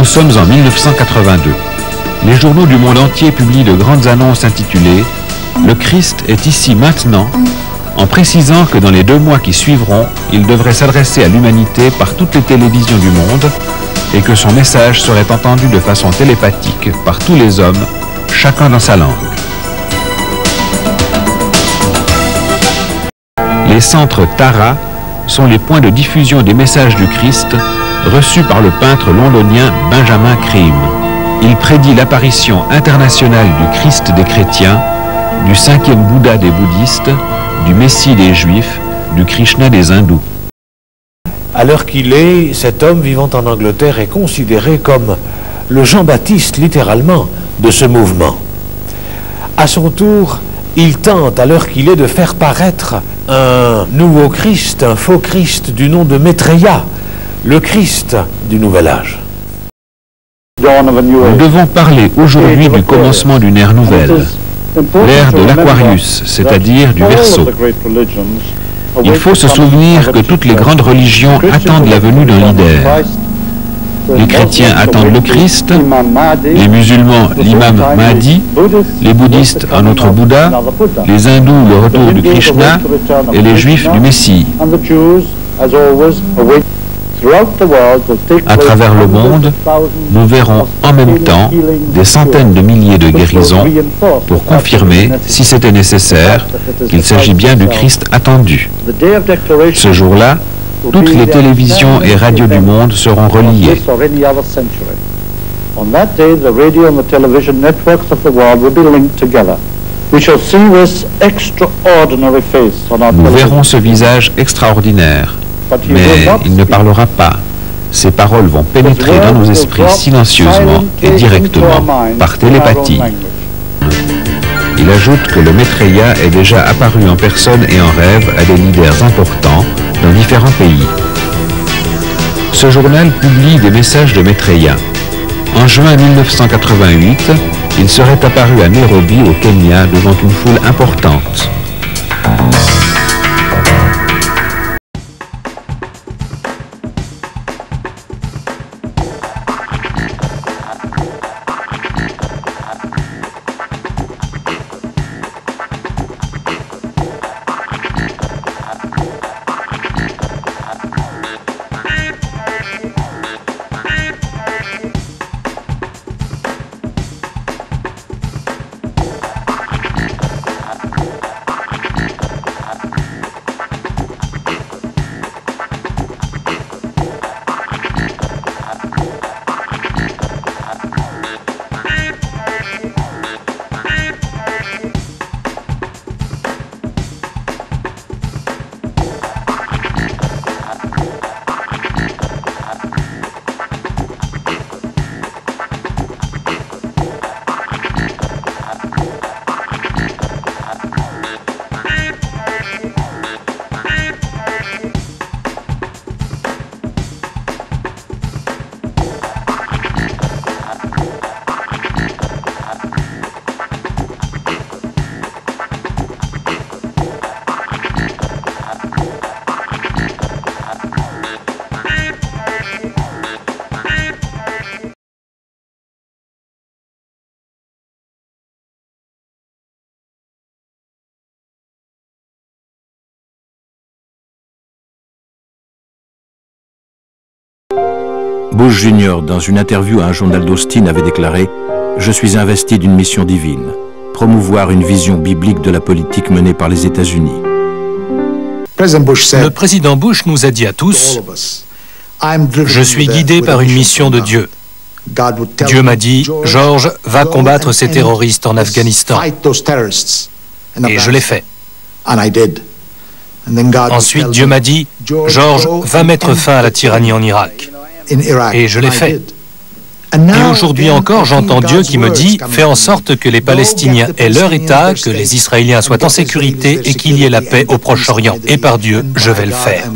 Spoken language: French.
sommes en 1982. Les journaux du monde entier publient de grandes annonces intitulées « Le Christ est ici maintenant », en précisant que dans les 2 mois qui suivront, il devrait s'adresser à l'humanité par toutes les télévisions du monde et que son message serait entendu de façon télépathique par tous les hommes, chacun dans sa langue. Les centres Tara sont les points de diffusion des messages du Christ reçus par le peintre londonien Benjamin Creme. Il prédit l'apparition internationale du Christ des chrétiens, du 5e Bouddha des bouddhistes, du Messie des juifs, du Krishna des hindous. À l'heure qu'il est, cet homme vivant en Angleterre est considéré comme le Jean-Baptiste, littéralement, de ce mouvement. À son tour, il tente, à l'heure qu'il est, de faire paraître un nouveau Christ, un faux Christ du nom de Maitreya, le Christ du Nouvel Âge. Nous devons parler aujourd'hui du commencement d'une ère nouvelle, l'ère de l'Aquarius, c'est-à-dire du Verseau. Il faut se souvenir que toutes les grandes religions attendent la venue d'un leader. Les chrétiens attendent le Christ, les musulmans l'imam Mahdi, les bouddhistes un autre Bouddha, les hindous le retour du Krishna et les juifs du Messie. À travers le monde, nous verrons en même temps des centaines de milliers de guérisons pour confirmer, si c'était nécessaire, qu'il s'agit bien du Christ attendu. Ce jour-là, toutes les télévisions et radios du monde seront reliées. Nous verrons ce visage extraordinaire, mais il ne parlera pas. Ces paroles vont pénétrer dans nos esprits silencieusement et directement, par télépathie. Il ajoute que le Maitreya est déjà apparu en personne et en rêve à des leaders importants dans différents pays. Ce journal publie des messages de Maitreya. En juin 1988, il serait apparu à Nairobi, au Kenya, devant une foule importante. Bush Jr., dans une interview à un journal d'Austin, avait déclaré « Je suis investi d'une mission divine, promouvoir une vision biblique de la politique menée par les États-Unis. » Le président Bush nous a dit à tous « Je suis guidé par une mission de Dieu. Dieu m'a dit « George, va combattre ces terroristes en Afghanistan. » Et je l'ai fait. Ensuite, Dieu m'a dit « George, va mettre fin à la tyrannie en Irak. » Et je l'ai fait. Et aujourd'hui encore, j'entends Dieu qui me dit « Fais en sorte que les Palestiniens aient leur État, que les Israéliens soient en sécurité et qu'il y ait la paix au Proche-Orient. Et par Dieu, je vais le faire. »